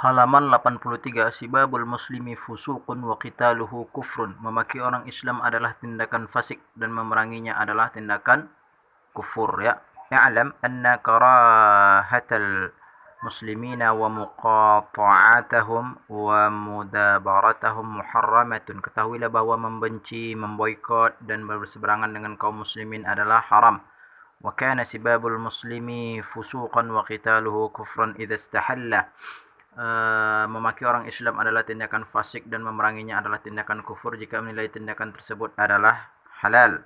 Halaman 83, Sibabul muslimi fusuqun wa qitaluhu kufrun. Memaki orang Islam adalah tindakan fasik dan memeranginya adalah tindakan kufur, ya. I'lam anna karahatal muslimina wa muqata'atahum wa mudabaratahum muharramatun. Ketahuilah bahwa membenci, memboikot dan berseberangan dengan kaum muslimin adalah haram. Wa kana sibabul muslimi fusuqan wa qitaluhu kufran idza istahalla. Memaki orang Islam adalah tindakan fasik dan memeranginya adalah tindakan kufur jika menilai tindakan tersebut adalah halal.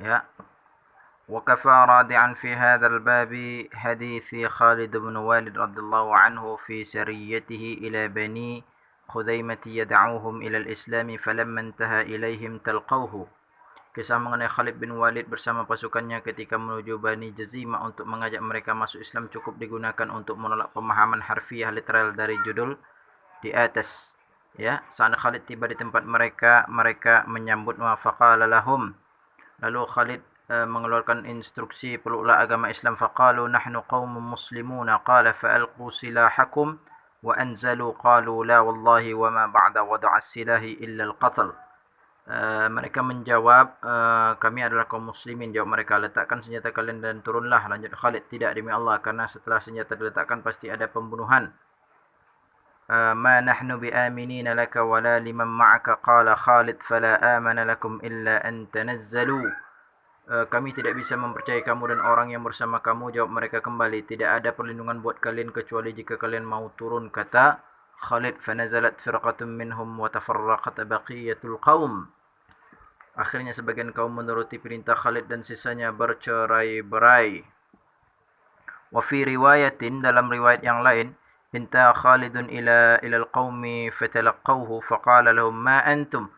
Ya. Wa kafa radi'an fi hadzal babi hadithi Khalid bin Walid radhiyallahu anhu fi sariyatihi ila bani Khuzaimah yad'uuhum ila al-Islam falamma intaha ilaihim talqawhu. Kisah mengenai Khalid bin Walid bersama pasukannya ketika menuju Bani Jazimah untuk mengajak mereka masuk Islam cukup digunakan untuk menolak pemahaman harfiah literal dari judul di atas. Ya, saat Khalid tiba di tempat mereka, mereka menyambut wa faqala lahum. Lalu Khalid mengeluarkan instruksi peluklah agama Islam. Faqalu nahnu qaumun muslimuna qala fa'alqu silahakum wa anzalu qalu la wallahi wa ma ba'da wada'a silahi illa al-qatl. Mereka menjawab, kami adalah kaum muslimin. Jawab mereka, letakkan senjata kalian dan turunlah. Lanjut Khalid, tidak demi Allah, karena setelah senjata diletakkan pasti ada pembunuhan. Ma nahnu bi'aminina laka wala liman ma'aka. Qala Khalid fala amana lakum illa an tanazzalu. Kami tidak bisa mempercayai kamu dan orang yang bersama kamu. Jawab mereka kembali, tidak ada perlindungan buat kalian kecuali jika kalian mau turun. Kata Khalid, fanazalat firqatun minhum wa tafarraqat baqiyatul qaum. Akhirnya sebagian kaum menuruti perintah Khalid dan sisanya bercerai-berai. Wa fi riwayatin, dalam riwayat yang lain, inta Khalidun ila al-qaumi fatalaqawhu faqala lahum ma antum.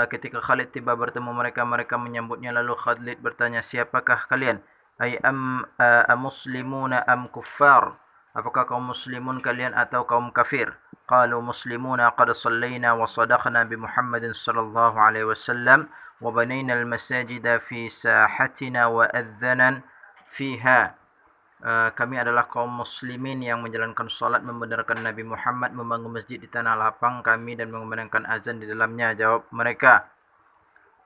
Ketika Khalid tiba bertemu mereka, mereka menyambutnya. Lalu Khalid bertanya, siapakah kalian? Ay muslimuna am kuffar? Apakah kaum muslimun kalian atau kaum kafir? Qalu muslimuna qad sallayna wa sadaqna bi Muhammadin sallallahu alaihi wasallam wa banayna al-masajida fi sahatina wa adzanan fiha. Kami adalah kaum muslimin yang menjalankan salat, membenarkan Nabi Muhammad, membangun masjid di tanah lapang kami dan mengumandangkan azan di dalamnya. Jawab mereka.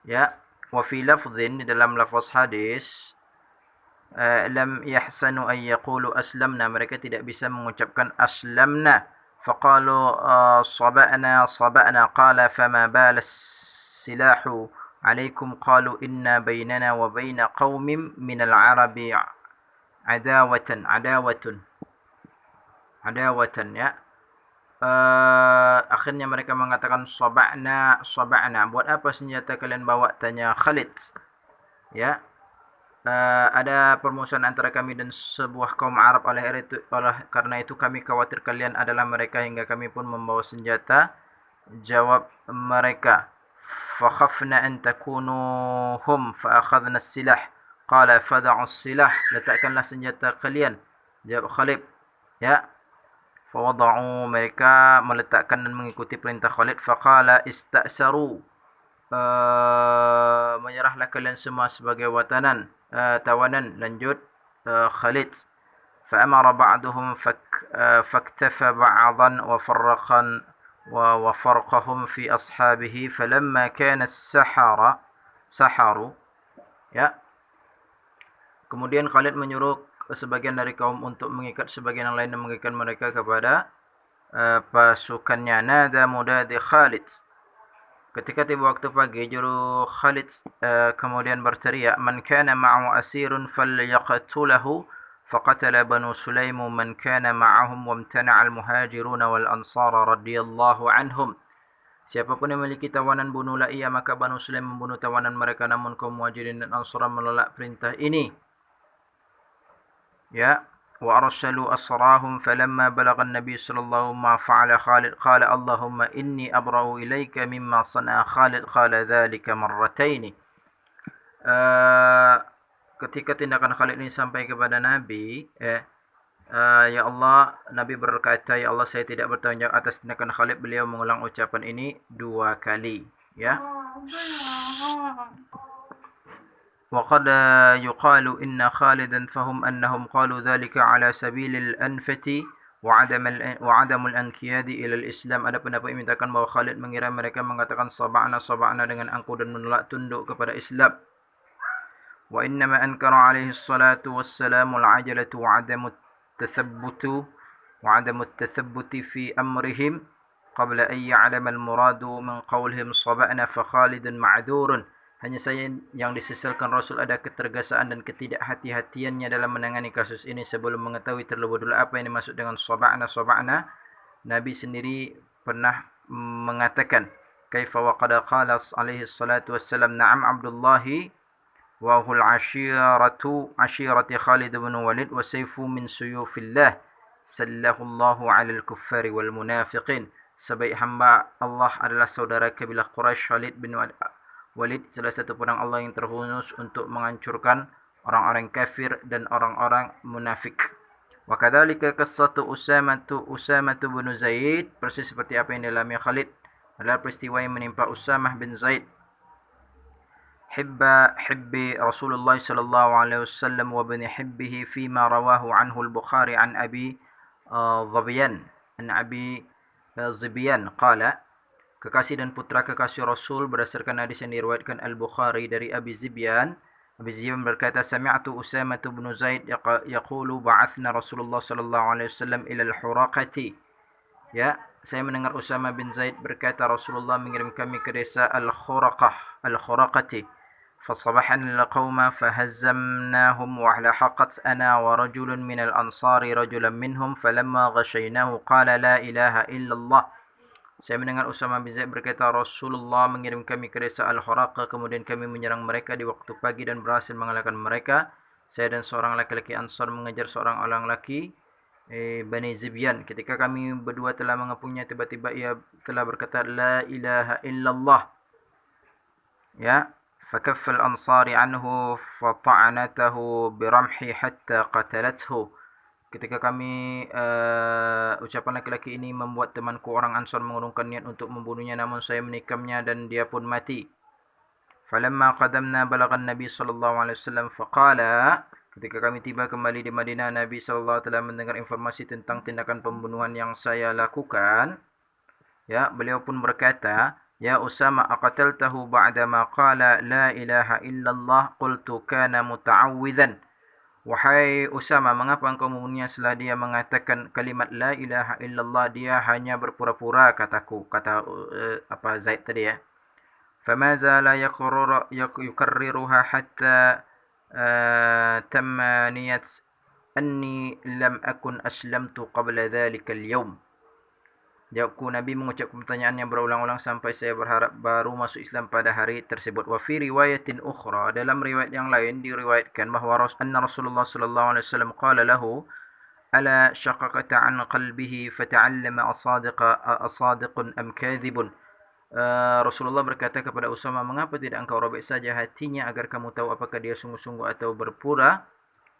Ya, wa fi lafdhin, di dalam lafaz hadis, lam yahsanu an yaqulu aslamna, mereka tidak bisa mengucapkan aslamna. Faqalu saba'na qala fama bala silahu alaikum. Qalu inna bainana wa baina qaumin minal arabi adawatan, ya. Akhirnya mereka mengatakan saba'na. Buat apa senjata kalian bawa? Tanya Khalid. Ya. Ada permusuhan antara kami dan sebuah kaum Arab, karena itu kami khawatir kalian adalah mereka hingga kami pun membawa senjata. Jawab mereka, fakhafna an takunu hum fa akhadna as-silah. Qala fada'u as-silah, letakkanlah senjata kalian. Jawab Khalid, ya. Fawada'u, mereka meletakkan dan mengikuti perintah Khalid. Faqala ista'saru, menyerahlah kalian semua sebagai tawanan. Lanjut Khalid, fa'amara ba'duhum faktafa ba'dan wa farqahum fi ashabihi falamma kana saharu, ya. Kemudian Khalid menyuruh sebagian dari kaum untuk mengikat sebagian yang lain dan mengikat mereka kepada pasukannya. Nada mudadi Khalid, ketika tiba waktu pagi, juru Khalid kemudian berteriak, man kana ma'ahu asirun falyaqtulahu. Faqatala banu Sulaimu man kana ma'ahum wamtana'a al-muhajiruna wal ansara radhiyallahu anhum. Siapapun yang memiliki tawanan, bunuhlah ia. Maka Banu Sulaim membunuh tawanan mereka, namun kaum Muhajirin dan Ansar menolak perintah ini. Ya. وأرسلوا أسراهم فلما بلغ النبي صلى الله عليه وسلم ما فعل خالد قال اللهم إني أبرأ إليك مما صنع خالد قال ذلك مرتين. Ketika tindakan Khalid ini sampai kepada Nabi, ya Allah, Nabi berkata, ya Allah, saya tidak bertanggung jawab atas tindakan Khalid. Beliau mengulang ucapan ini 2 kali, ya. وقد يقال إن خالدا فهم أنهم قالوا ذلك على سبيل الأنفة وعدم الانقياد إلى الإسلام. Ada pendapat yang menyatakan bahawa Khalid mengira mereka mengatakan saba'na dengan angkuh dan menolak tunduk kepada Islam. وإنما أنكر عليه الصلاة والسلام العجلة وعدم التثبت في أمرهم قبل أن يعلم المراد من قولهم صبأنا فخالد معذور. Hanya saja yang disesalkan Rasul ada ketergesaan dan ketidakhati-hatiannya dalam menangani kasus ini sebelum mengetahui terlebih dahulu apa yang dimaksud dengan saba'na. Nabi sendiri pernah mengatakan kaifa wa qad qala alaihi salatu wassalam na'am Abdullahi wa hul ashirati Khalid bin Walid wa sayfu min suyufillah sallahu Allahu 'alal kuffari wal munafiqin. Sebaik hamba Allah adalah saudara kabilah Quraisy Khalid bin Walid, salah satu pedang Allah yang terhunus untuk menghancurkan orang-orang kafir dan orang-orang munafik. Wa kadzalika qissatu Usamah bin Zaid, persis seperti apa yang dialami Khalid adalah peristiwa yang menimpa Usamah bin Zaid. Hibbi Rasulullah sallallahu alaihi wasallam wa bin hibbihi fima rawahu anhu al-Bukhari an Abi Zibyan qala, kekasih dan putra kekasih Rasul berdasarkan hadis yang diriwayatkan Al-Bukhari dari Abi Zibyan. Abi Zibyan berkata, sami'tu Usamah bin Zaid yaqulu ba'athna Rasulullah sallallahu alaihi wasallam ila al-Huraqati. Ya, saya mendengar Usamah bin Zaid berkata Rasulullah mengirim kami ke desa Al-Khuraqati. فصبحنا القوم فهزمناهم ولاحقت أنا ورجل من الأنصار رجلا منهم فلما غشيناه قال لا إله إلا الله. Saya mendengar Usamah bin Zaid berkata Rasulullah mengirim kami ke desa Al-Khuraqa, kemudian kami menyerang mereka di waktu pagi dan berhasil mengalahkan mereka. Saya dan seorang laki-laki Ansar mengejar seorang orang laki Bani Zibyan. Ketika kami berdua telah mengepungnya, tiba-tiba ia telah berkata la ilaha illallah. Ya, فكف الأنصار عنه فطعنته برمحي حتى قتلته. Ketika kami ucapan laki-laki ini membuat temanku orang Ansar mengurungkan niat untuk membunuhnya, namun saya menikamnya dan dia pun mati. Falamma qadamna balaghan Nabi sallallahu alaihi wasallam faqala, ketika kami tiba kembali di Madinah, Nabi sallallahu telah mendengar informasi tentang tindakan pembunuhan yang saya lakukan. Ya, beliau pun berkata, ya Usama aqataltahu ba'da ma qala la ilaha illallah qultu kana muta'awwidzan. Wahai Usama, mengapa engkau membunuhnya setelah dia mengatakan kalimat la ilaha illallah? Dia hanya berpura-pura, kata Zaid tadi ya. Fama zala yukarriruha hatta tamaniyat anni lam akun aslamtu qabla dhalika al-yawm. Jawabku, Nabi mengucapkan pertanyaan yang berulang-ulang sampai saya berharap baru masuk Islam pada hari tersebut. Wa fi riwayatin ukhra, dalam riwayat yang lain diriwayatkan bahawa Rasulullah sallallahu alaihi wasallam qala lahu ala shaqaqata an qalbihi fata'allama asadiqun am kadhibun. Rasulullah berkata kepada Usama, mengapa tidak engkau robek saja hatinya agar kamu tahu apakah dia sungguh-sungguh atau berpura?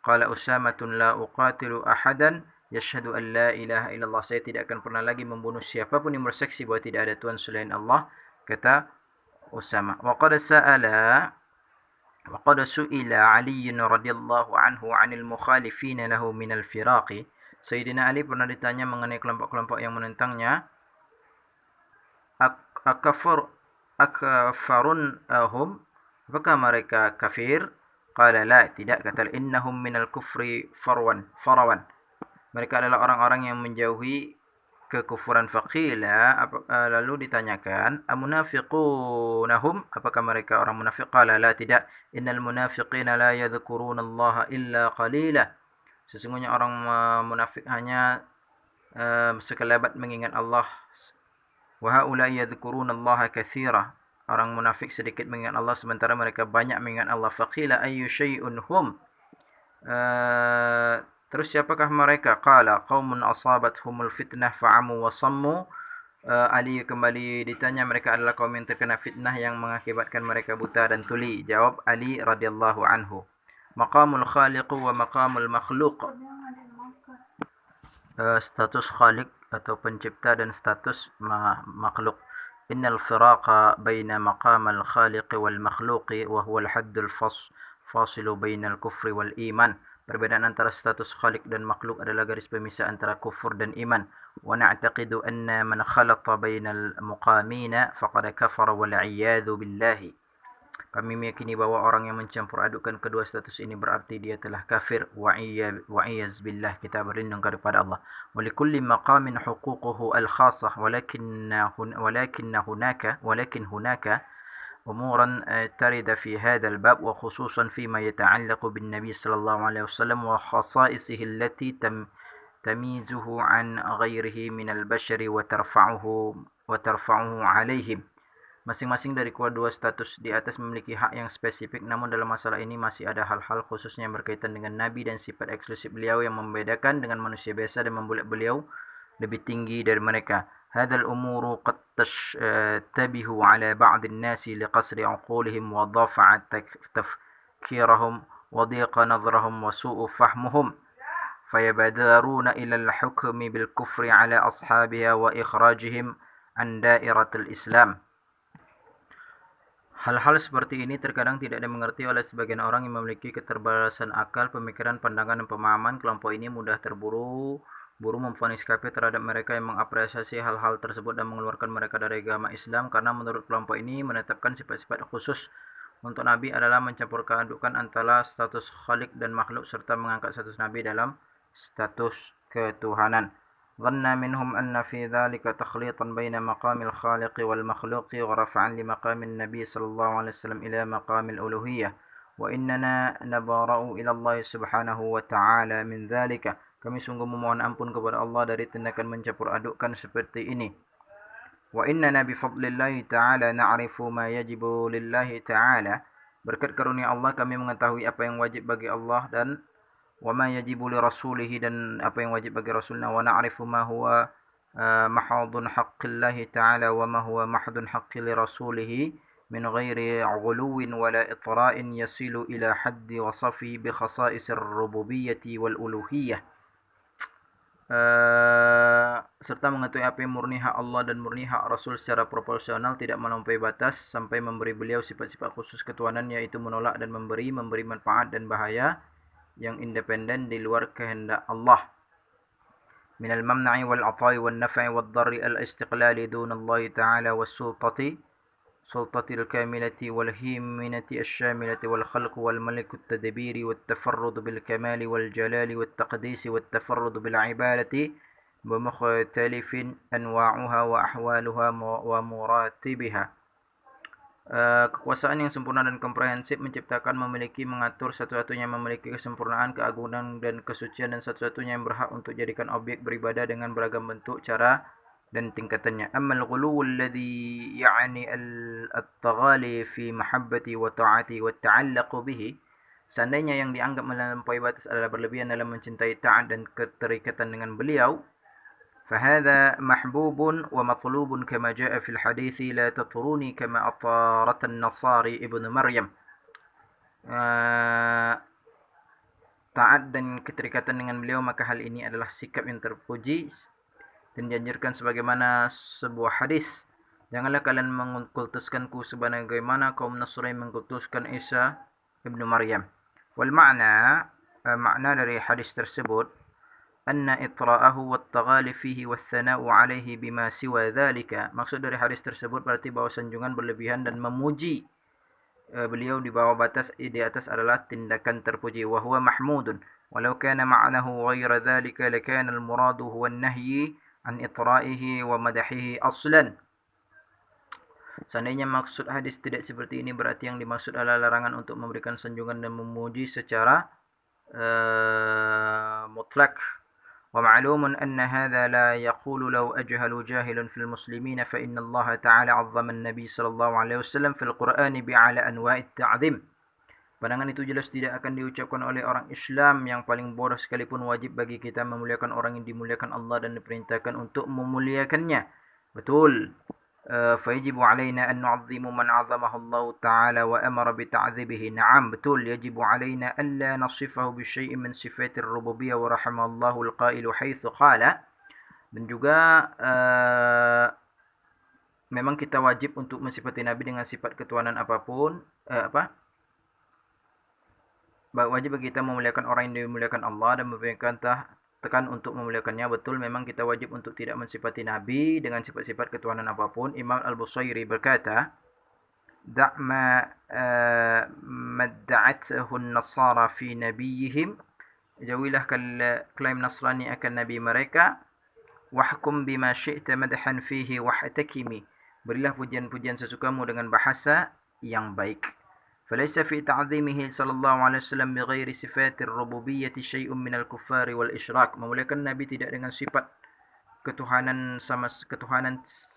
Qala Usamatun la uqatilu ahadan yashhadu an la ilaha illallah. Saya tidak akan pernah lagi membunuh siapapun yang bersaksi bahawa tidak ada Tuhan selain Allah, kata Usama. Wa qad su'ila Ali radhiyallahu anhu 'anil mukhalifin lahu min al-firaq. Sayyidina Ali pernah ditanya mengenai kelompok-kelompok yang menentangnya. Akfarun hum, apakah mereka kafir? Qala la, tidak, kata innahum min al-kufri farawan. Mereka adalah orang-orang yang menjauhi kekufuran. Faqila, lalu ditanyakan, amunafiqunahum, apakah mereka orang munafik? Qala la, tidak, innal munafiqina la yadhkuruna Allah illa qalila. Sesungguhnya orang munafik hanya sekelebat mengingat Allah. Wa haula yadhkuruna Allah katsira. Orang munafik sedikit mengingat Allah sementara mereka banyak mengingat Allah. Faqila ayyu syai'un hum. Terus siapakah mereka? Qala qaumun asabathumul fitnah fa'amu wa sammu. Ali kembali ditanya, mereka adalah kaum yang terkena fitnah yang mengakibatkan mereka buta dan tuli. Jawab Ali radhiyallahu anhu, maqamul khaliq wa maqamul makhluq. Status khaliq atau pencipta dan status makhluk. Innal firaqa baina maqamal khaliq wal makhluq wa huwa al haddul fasilu bainal kufri wal iman. Perbedaan antara status khaliq dan makhluk adalah garis pemisah antara kufur dan iman. Wa na'taqidu anna man khalata bainal muqamina faqad kafara wal 'iyadzu billahi. Kami meyakini bahwa orang yang mencampur adukkan kedua status ini berarti dia telah kafir. Wa'iyaz billah, kita berlindung kepada Allah. Walikulli maqamin huququhu al-khassah walakin hunaka umuran tarida fi hadzal bab wa khususan fima yata'allaqu bin nabi sallallahu alaihi wasallam wa khasa'isihi allati tamizuhu an ghairihi minal bashari wa tarfa'uhu alaihim. Masing-masing dari kedua status di atas memiliki hak yang spesifik, namun dalam masalah ini masih ada hal-hal khususnya yang berkaitan dengan Nabi dan sifat eksklusif beliau yang membedakan dengan manusia biasa dan membuat beliau lebih tinggi dari mereka. Hadzal umuru qad tashtabihu ala ba'd an-nasi liqasri 'uqulihim wa dhafa'a tafkirahum wa dhiqa nadhrahum wa su'u fahmuhum fayabadaruna ila al-hukmi bil kufri ala ashabiha wa ikhrajihim an dairatil Islam. Hal-hal seperti ini terkadang tidak dimengerti oleh sebagian orang yang memiliki keterbatasan akal, pemikiran, pandangan, dan pemahaman. Kelompok ini mudah terburu memvonis kafir terhadap mereka yang mengapresiasi hal-hal tersebut dan mengeluarkan mereka dari agama Islam, karena menurut kelompok ini menetapkan sifat-sifat khusus untuk Nabi adalah mencampurkan adukan antara status khaliq dan makhluk serta mengangkat status Nabi dalam status ketuhanan. ظن منهم أن في ذلك تخليطا بين مقام الخالق والمخلوق ورفعا لمقام النبي صلى الله عليه وسلم إلى مقام الألوهية وإننا نبرأ إلى الله سبحانه وتعالى من ذلك. Kami sungguh memohon ampun kepada Allah dari tindakan mencampur adukkan seperti ini. Wa innana bifadlillahi ta'ala na'rifu ma yajibu lillahi ta'ala. Berkat karunia Allah kami mengetahui apa yang wajib bagi Allah dan wa ma yajibu li rasulihi, dan apa yang wajib bagi rasulnya. Wa na'rifu ma huwa mahadun haqqillahi ta'ala wa ma huwa mahdun haqqi li rasulihi min ghairi ghuluwin wala itra'in yasilu ila haddi wasafihi bi khasa'isir rububiyyati wal uluhiyyah. Serta mengetahui apa yang murni hak Allah dan murni hak Rasul secara proporsional, tidak melampaui batas sampai memberi beliau sifat-sifat khusus ketuhanan, yaitu menolak dan memberi manfaat dan bahaya yang independen di luar kehendak Allah. Minal mamna'i wal ata'i wal naf'i wal dharri al istiqlali duna Allah ta'ala was sultati al kamilati wal himminati asyamilati wal khalq wal malik at tadbiri wat tafarrud bil kamali wal jalali wat taqdisi wat tafarrud bil ibadati bi mukhtalifin anwa'uha wa ahwaluha wa muratibiha. Kekuasaan yang sempurna dan komprehensif, menciptakan, memiliki, mengatur, satu-satunya memiliki kesempurnaan, keagungan dan kesucian, dan satu-satunya yang berhak untuk jadikan objek beribadah dengan beragam bentuk, cara dan tingkatannya. Ammal ghuluw alladhi ya'ni at-taghali fi mahabbati wa ta'ati wa ta'allaqu bihi. Seandainya yang dianggap melampaui batas adalah berlebihan dalam mencintai, taat dan keterikatan dengan beliau, فهذا محبوب ومطلوب كما جاء في الحديث لا تطروني كما أطارت النصارى ابن مريم. Taat dan keterikatan dengan beliau, maka hal ini adalah sikap yang terpuji dan dianjurkan sebagaimana sebuah hadis, janganlah kalian mengkultuskanku sebagaimana kaum Nasrani mengkultuskan Isa ibnu Maryam. Wal makna dari hadis tersebut, anna itra'ahu wat-taghali fihi wath-thana'u 'alaihi bima siwa dzalika. Maksud dari hadis tersebut berarti bahwa sanjungan berlebihan dan memuji beliau di bawah batas di atas adalah tindakan terpuji. Wa huwa mahmudun walau kana ma'nahu ghayra dzalika lakana al-muradu huwa an-nahyi an itra'ihi wa madahihi aslan. Seandainya maksud hadis tidak seperti ini, berarti yang dimaksud adalah larangan untuk memberikan sanjungan dan memuji secara mutlak. ومعلوم أن هذا لا يقول لو أجهل جاهل في المسلمين فإن الله تعالى عظم النبي صلى الله عليه وسلم في القرآن بأعلى أنواع التعظيم. Pandangan itu jelas tidak akan diucapkan oleh orang Islam yang paling bodoh sekalipun. Wajib bagi kita memuliakan orang yang dimuliakan Allah dan diperintahkan untuk memuliakannya. Betul. فيجب علينا أن نعظم من عظمه الله تعالى وأمر بتعذيبه. نعم betul, يجب علينا ألا نصفه بشيء من صفات الربوبية ورحم الله القائل حيث قال. Dan juga memang kita wajib untuk mensifati Nabi dengan sifat ketuhanan apapun, wajib bagi kita memuliakan orang yang dimuliakan Allah dan memberikan tekan untuk memuliakannya. Betul, memang kita wajib untuk tidak mensifati Nabi dengan sifat-sifat ketuhanan apapun. Imam Al-Busairi berkata, "Da' madda'athu an-nasara fi nabiyihim." Jauhilah klaim Nasrani akan nabi mereka. "Wahkum bima syi'ta madhan fihi wahtakimi." Berilah pujian-pujian sesukamu dengan bahasa yang baik. فليس في تعظيمه صلى الله عليه وسلم بغير صفات الربوبية شيء من الكفار والإشراك. Memuliakan Nabi tidak dengan sifat ketuhanan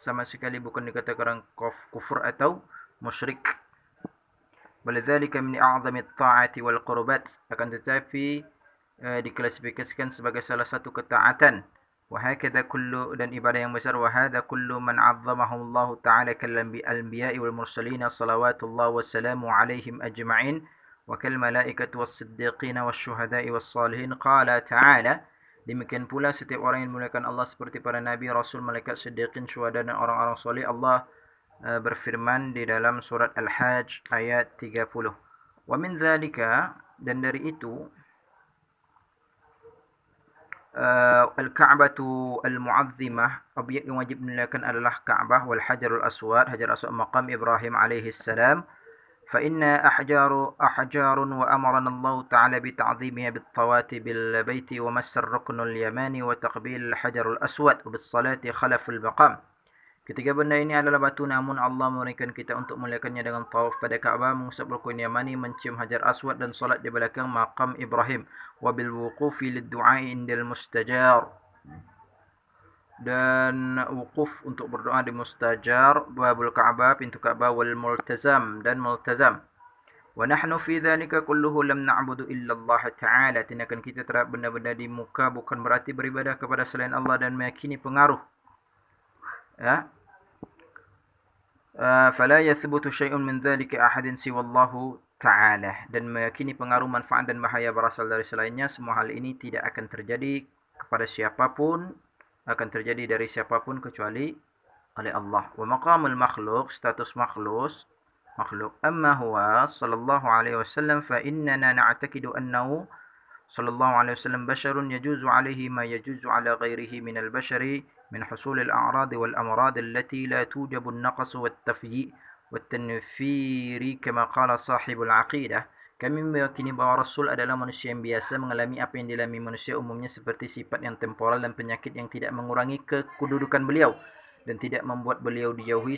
sama sekali bukan dikatakan kufur atau musyrik. Waladzalika min a'zami at-ta'ati wal qurbat, akan tetapi diklasifikasikan sebagai salah satu ketaatan. وهكذا كل dan ibadah yang besar. وهذا كل من عظمه الله تعالى كالأنبياء والمرسلين صلوات الله والسلام عليهم أجمعين وكالملائكة والصديقين والشهداء والصالحين. قال تعالى, demikian pula setiap orang yang memuliakan Allah seperti para nabi, rasul, malaikat, siddiqin, syuhada dan orang-orang soleh. Allah berfirman di dalam surat Al-Hajj ayat 30. Wa min dzalika, dan dari itu, Al-Ka'batu al-Mu'azzimah, objek yang wajib dimuliakan adalah Ka'bah, wal Hajarul Aswad, Hajar Aswad maqam Ibrahim alaihi salam. Fa inna ahjarun wa amarana Allah Ta'ala bi ta'zimiha bit tawati bil baiti wa massar ruknul yamani wa taqbil Hajarul Aswad wa bis salati khalaful maqam. Ketiga benda ini adalah batu, namun Allah memberikan kita untuk memuliakannya dengan tawaf pada Ka'bah, mengusap rukun Yamani, mencium Hajar Aswad dan salat di belakang maqam Ibrahim. Wa bil wuqufi lid-du'a indal mustajar, dan wukuf untuk berdoa di mustajar, babul Ka'bah, pintu Ka'bah, wal multazam dan multazam. Wa nahnu fi dzalika kulluhu lam na'budu illa Allah Ta'ala. Tindakan kita terhadap benda-benda di muka bukan berarti beribadah kepada selain Allah dan meyakini pengaruh. Ya. Fala yathbutu syai'un min dzalika ahadin siwa Allah Ta'ala, dan meyakini pengaruh, manfaat dan bahaya berasal dari selainnya. Semua hal ini tidak akan terjadi kepada siapapun, akan terjadi dari siapapun kecuali oleh Allah. Wa maqamul makhluq, status makhluk, amma huwa sallallahu alaihi wasallam fa innana na'taqidu annahu sallallahu alaihi wasallam basharun yajuzu alaihi ma yajuzu ala ghairihi min al-bashari min husul al-a'rad wal amrad allati la tujabu an-naqs wat tafyi' wat tanfiri kama qala sahibul aqidah. Kami meyakini bahawa Rasul adalah manusia yang biasa, mengalami apa yang dialami manusia umumnya, seperti sifat yang temporal dan penyakit yang tidak mengurangi kedudukan beliau dan tidak membuat beliau dijauhi,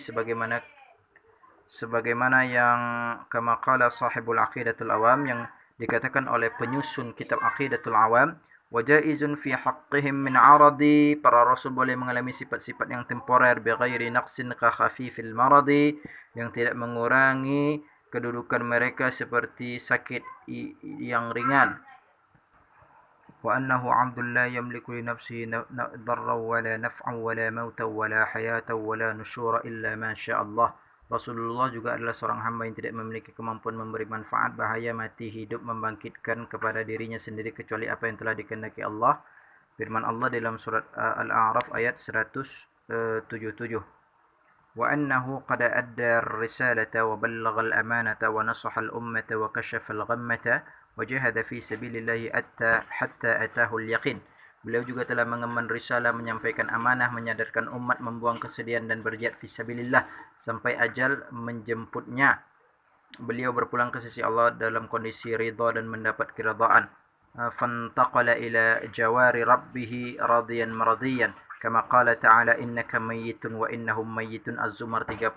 sebagaimana yang kama qala sahibul aqidatul awam, yang dikatakan oleh penyusun kitab Aqidatul Awam. Wajaizun fi haqqihim min aradi, para rasul boleh mengalami sifat-sifat yang temporer, bighairi naqsin ka khafifil maradi, yang tidak mengurangi kedudukan mereka seperti sakit yang ringan. Wa annahu 'abdun la yamliku li nafsihi darran wa la naf'an wa la mautan wa la hayatan wa la nusyura illa ma syaa Allah. Rasulullah juga adalah seorang hamba yang tidak memiliki kemampuan memberi manfaat, bahaya, mati, hidup, membangkitkan kepada dirinya sendiri kecuali apa yang telah dikehendaki Allah. Firman Allah dalam surat Al-A'raf ayat 177. Wa annahu qad adda ar-risalata wa ballagha al-amanata wa nasaha al-ummata wa kashafa al-ghammata wa jahada fi sabilillahi hatta atahu al-yaqin. Beliau juga telah mengemban risalah, menyampaikan amanah, menyadarkan umat, membuang kesedihan dan berjihad fisabilillah sampai ajal menjemputnya. Beliau berpulang ke sisi Allah dalam kondisi ridha dan mendapat keridhaan. Fantaqala ila jawari rabbih radiyan maradiyan. Kama qala ta'ala, innaka mayyitun wa innahum mayyitun. Az-Zumar 30.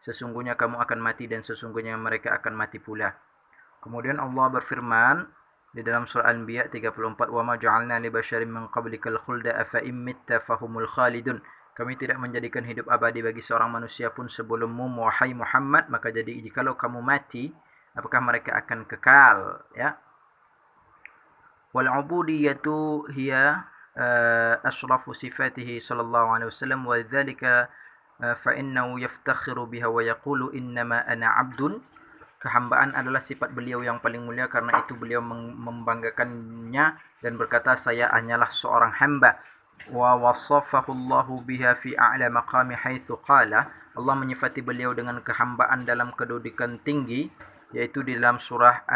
Sesungguhnya kamu akan mati dan sesungguhnya mereka akan mati pula. Kemudian Allah berfirman di dalam surah Al-Anbiya 34, wa ma ja'alna li basyarin min qablikal khulda afa in mitta fahumul khalidun. Kami tidak menjadikan hidup abadi bagi seorang manusia pun sebelummu, wahai Muhammad, maka jadi jikalau kamu mati, apakah mereka akan kekal? Ya. Wal ubudiyatu hiya ashrafu sifatihi sallallahu alaihi wasallam, wa dzalika fa innahu yaftakhiru biha wa yaqulu innama ana 'abdun. Kehambaan adalah sifat beliau yang paling mulia, karena itu beliau membanggakannya dan berkata, saya hanyalah seorang hamba. Wa wasafahu Allahu biha fi a'la maqami haitsu qala. Allah menyifati beliau dengan kehambaan dalam kedudukan tinggi, yaitu di dalam surah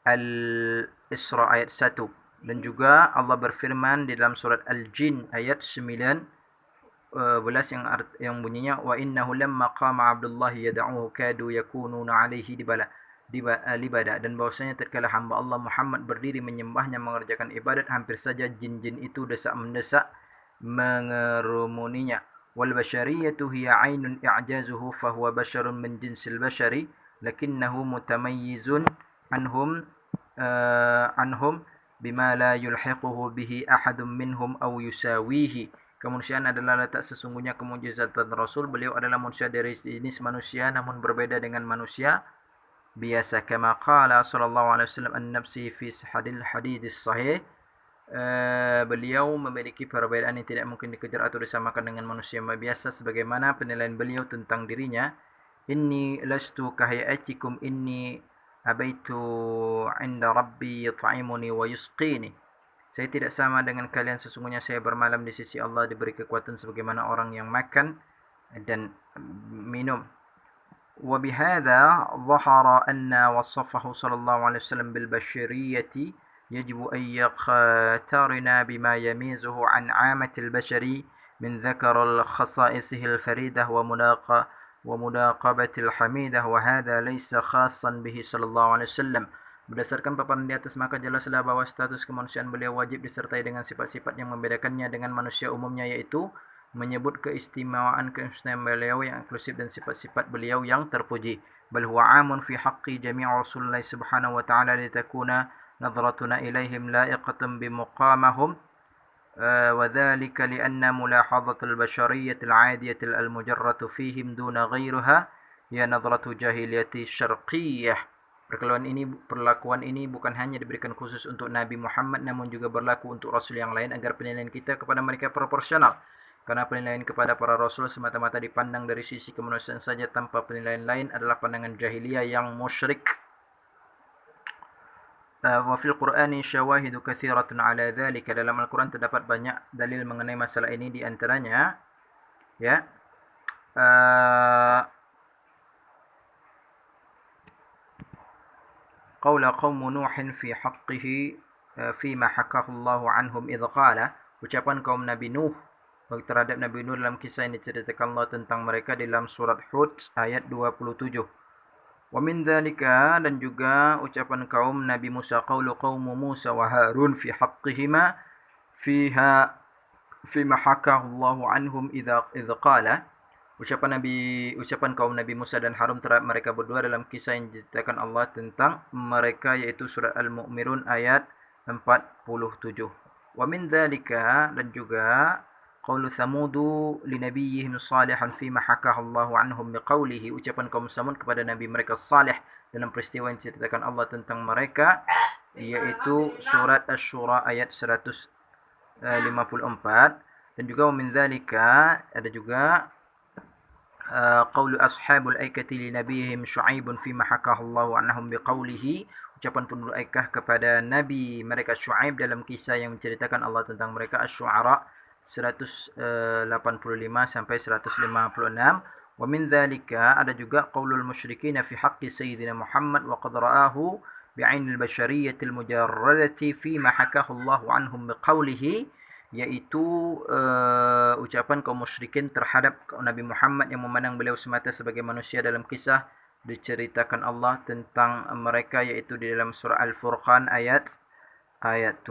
Al-Isra ayat 1. Dan juga Allah berfirman di dalam surat Al-Jin ayat 9 yang bunyinya wa innahu lamma qama Abdullah yad'uhu kadu yakununa alaihi libada, dan bahwasanya tatkala hamba Allah Muhammad berdiri menyembahnya mengerjakan ibadat, hampir saja jin-jin itu desak-mendesak mengerumuninya. Wal bashariyatu hiya ainun i'jazuhu fa huwa basharun min jinsil bashari lakinnahu mutamayyizun anhum bima la yulhiquhu bihi ahadun minhum aw yusawihi. Kemanusiaan adalah letak sesungguhnya kemujizatan Rasul. Beliau adalah manusia dari jenis manusia namun berbeda dengan manusia biasa. Kama qala sallallahu alaihi wasallam an-nafsi fi hadis sahih. Beliau memiliki perbedaan yang tidak mungkin dikejar atau disamakan dengan manusia biasa, sebagaimana penilaian beliau tentang dirinya. Inni lastu kahayatikum inni abaitu inda rabbi yut'imuni wa yusqini. Saya tidak sama dengan kalian, sesungguhnya saya bermalam di sisi Allah, diberi kekuatan sebagaimana orang yang makan dan minum. Wa bihadza dhahara anna wasafahu sallallahu alaihi wasallam bil bashariyati yajibu an yaqtarina bima yamizuhu an 'amatil bashari min dhakar al khasa'isihi al faridah wa mudaqabatil hamidah, wa hadza laysa khassan bihi sallallahu alaihi wasallam. Berdasarkan paparan di atas, maka jelaslah bahwa status kemanusiaan beliau wajib disertai dengan sifat-sifat yang membedakannya dengan manusia umumnya, yaitu menyebut keistimewaan beliau yang inklusif dan sifat-sifat beliau yang terpuji. Bal huwa 'amun fi haqqi jami' Rasulullah subhanahu wa ta'ala litakuna nadratuna ilaihim la'iqatan bimuqamahum wa dhalika lianna mulahadhatul bashariyatil 'adiyatil al-mujarratu fihim duna ghayriha ya nadratu jahiliyati syarqiyyah. Perlakuan ini bukan hanya diberikan khusus untuk Nabi Muhammad, namun juga berlaku untuk Rasul yang lain, agar penilaian kita kepada mereka proporsional. Karena penilaian kepada para Rasul semata-mata dipandang dari sisi kemanusiaan saja tanpa penilaian lain adalah pandangan jahiliyah yang musyrik. Wa fil Qur'ani syawahidu katsiratun ala dzalika. Dalam Al-Qur'an terdapat banyak dalil mengenai masalah ini, di antaranya ya qaula qaum Nuhin fi haqqihi fima hakahu Allah anhum idh qala, ucapan kaum Nabi Nuh terhadap Nabi Nuh dalam kisah yang diceritakan Allah tentang mereka dalam surat Hud ayat 27. Wa min dzalika, dan juga ucapan kaum Nabi Musa qaulu qaum Musa wa Harun fi haqqihima fima hakahu Allah anhum idh qala, ucapan kaum Nabi Musa dan Harun terhadap mereka berdua dalam kisah yang diceritakan Allah tentang mereka, yaitu surat Al-Mu'minun ayat 47. Wa min dzalika, dan juga qaulu Tsamudu li nabiyyihim Shalihan fima hakahu Allah anhum biqaulihi, ucapan kaum Samud kepada nabi mereka Salih dalam peristiwa yang diceritakan Allah tentang mereka, yaitu surat Asy-Syura ayat 154. Dan juga wa min dzalika, ada juga qaulu ashabul aikati li nabiyihim Syu'aibun fima hakahu Allah anhum biqaulihi, ucapan penduduk Aikah kepada nabi mereka Syu'aib dalam kisah yang menceritakan Allah tentang mereka, Asy-Syu'ara 185 sampai 156. Wa min dzalika, ada juga qaulul musyrikin fi haqqi sayyidina Muhammad wa qad ra'ahu bi'ainil basyariyatil mujarradati fima hakahu Allah anhum biqaulihi, yaitu ucapan kaum musyrikin terhadap Nabi Muhammad yang memandang beliau semata sebagai manusia dalam kisah diceritakan Allah tentang mereka, yaitu di dalam surah Al-Furqan ayat 7.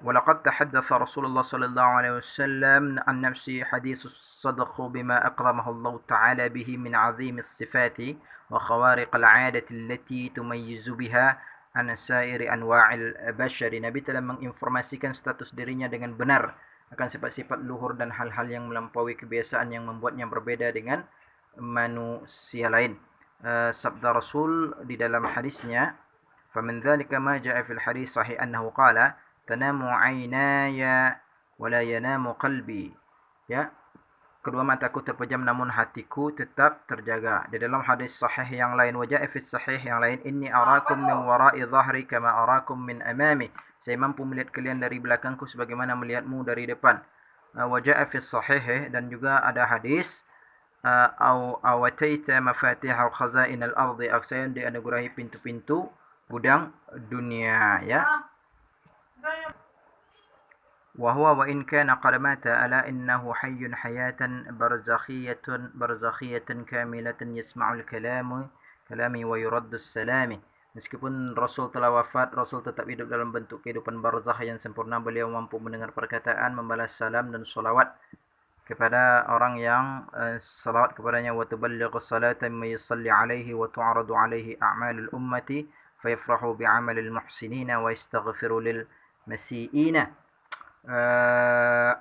Walaqad tahaddatsa Rasulullah sallallahu alaihi wasallam an nafsi hadits as-sadq bima akramahu Allah ta'ala bihi min 'azim as-sifati wa khawariq al-'adati allati tumayyizu biha an sairi anwa'il bashari. Nabi telah menginformasikan status dirinya dengan benar akan sifat-sifat luhur dan hal-hal yang melampaui kebiasaan yang membuatnya berbeda dengan manusia lain. Sabda Rasul di dalam hadisnya, famin dzalika ma jaa fil hadis sahih annahu qala tanamu 'ainaya wa la yanamu qalbi, ya, kedua mataku terpejam namun hatiku tetap terjaga. Di dalam hadis sahih yang lain, wajah fi sahih yang lain, inni arakum min wara'i dhahri kama arakum min amami, saya mampu melihat kalian dari belakangku sebagaimana melihatmu dari depan. Wajah fi sahih, dan juga ada hadis awataita mafatih khazain al-ardi, saya dianugerahi pintu-pintu gudang dunia, ya. وهو وإن كان قد مات ألا إنه حي حياة برزخية كاملة يسمع كلامي ويرد السلام. Meskipun Rasul telah wafat, Rasul tetap hidup dalam bentuk kehidupan barzakh yang sempurna. Beliau mampu mendengar perkataan, membalas salam dan salawat kepada orang yang salawat kepadanya. Wa tuballighu salata mimma yusalli alaihi wa tu'radu alaihi a'malul ummati fayafrahu bi'amalil muhsinina wa yastaghfiru lil masi'ina.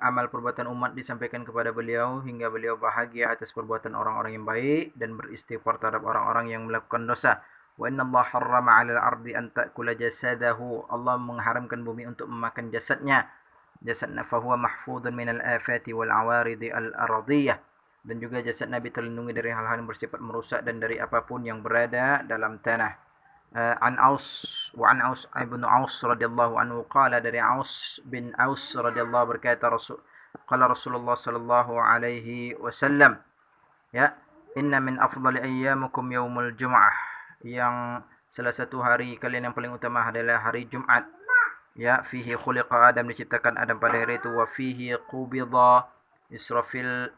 Amal perbuatan umat disampaikan kepada beliau hingga beliau bahagia atas perbuatan orang-orang yang baik dan beristighfar terhadap orang-orang yang melakukan dosa. Wa inna Allah harrama 'alal ardi an ta'kula jasadahu. Allah mengharamkan bumi untuk memakan jasadnya. Jasadnya fahuwa mahfudun minal afati wal awaridi al-ardiyah. Dan juga jasad Nabi terlindungi dari hal-hal yang bersifat merusak dan dari apapun yang berada dalam tanah. An Aus ibn Aus radhiyallahu anhu qala, dari Aus bin Aus radhiyallahu berkata qala Rasulullah sallallahu alaihi wasallam, ya, inna min afdali ayyamikum yaumul jum'ah, yang salah satu hari kalian yang paling utama adalah hari Jumat, ya, fihi khuliqa Adam, diciptakan Adam pada hari itu, wa fihi qubida Israfil,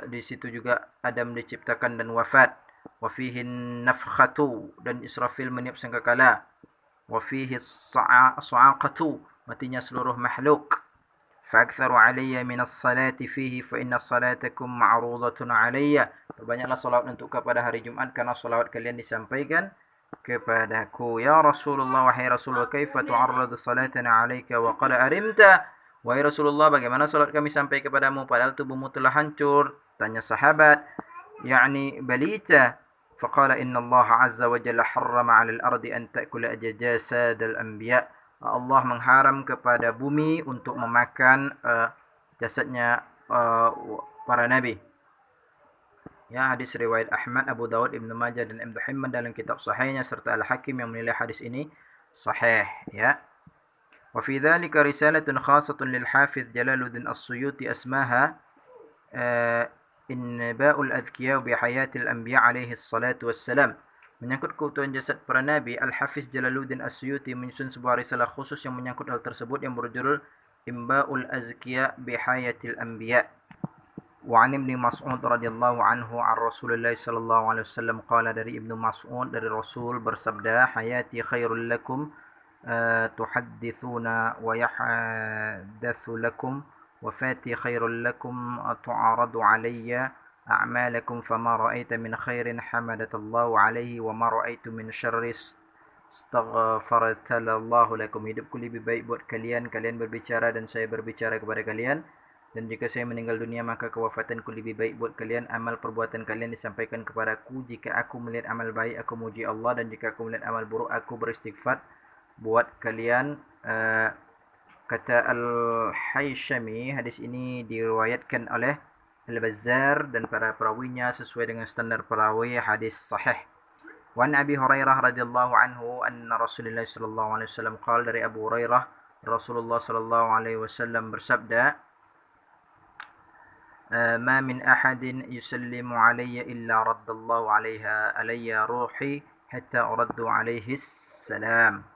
di situ juga Adam diciptakan dan wafat, wa fihi nafkhatu, dan Israfil meniup sangkakala, wa fihi sa'aqatu, matinya seluruh makhluk. Fa'aktharu alayya minas salati fihi fa inna salatakum ma'rudatun alayya. Perbanyaklah salawat untuk kepada hari Jumat karena salawat kalian disampaikan kepadaku. Ya Rasulullah, wahai Rasulullah, kaifa tu'arradu salatana alayka wa qad arimta. Wahai Rasulullah, bagaimana salat kami sampai kepadamu padahal tubuhmu telah hancur? Tanya sahabat, yakni balita. Faqala inna Allah azza wa jalla harrama 'alal ardi an ta'kula jasadal anbiya. Allah mengharam kepada bumi untuk memakan jasadnya para nabi. Ya, hadis riwayat Ahmad, Abu Dawud, Ibnu Majah dan Ibnu Hibban dalam kitab sahihnya, serta Al-Hakim yang menilai hadis ini sahih, ya. Wa fi dzalika risalatun khassatun lil Hafiz Jalaluddin As-Suyuti asmaha Inba'ul Adhkiya bi Hayatil Anbiya alaihi salatu wassalam. Menyangkut keutuhan jasad para nabi, Al-Hafiz Jalaluddin As-Suyuti menyusun sebuah risalah khusus yang menyangkut hal tersebut yang berjudul Inba'ul Azkiya bi Hayatil Anbiya. Wa 'an Ibnu Mas'ud radhiyallahu anhu 'an Rasulillah sallallahu alaihi wasallam qala, dari Ibnu Mas'ud dari Rasul bersabda, hayati khairul lakum tuhaddithuna wa yahdatsu lakum, wafati khairul lakum tu'aradu alayya a'malakum, fama ra'aita min khairin hamadatallahu alaihi wa ma ra'aitu min syarri astaghfaratallahu lakum. Hidupku lebih baik buat kalian, kalian berbicara dan saya berbicara kepada kalian. Dan jika saya meninggal dunia, maka kewafatanku lebih baik buat kalian. Amal perbuatan kalian disampaikan kepadaku. Jika aku melihat amal baik, aku muji Allah. Dan jika aku melihat amal buruk, aku beristighfar buat kalian. Kata Al-Hayshami, hadis ini diriwayatkan oleh Al-Bazzar dan para perawinya sesuai dengan standar perawi hadis sahih. Wa an Abi Hurairah radhiyallahu anhu anna Rasulullah sallallahu alaihi wasallam qala, dari Abu Hurairah, Rasulullah sallallahu alaihi wasallam bersabda, ما من أحد يسلم علي إلا رد الله عليها علي روحي حتى أرد عليه السلام.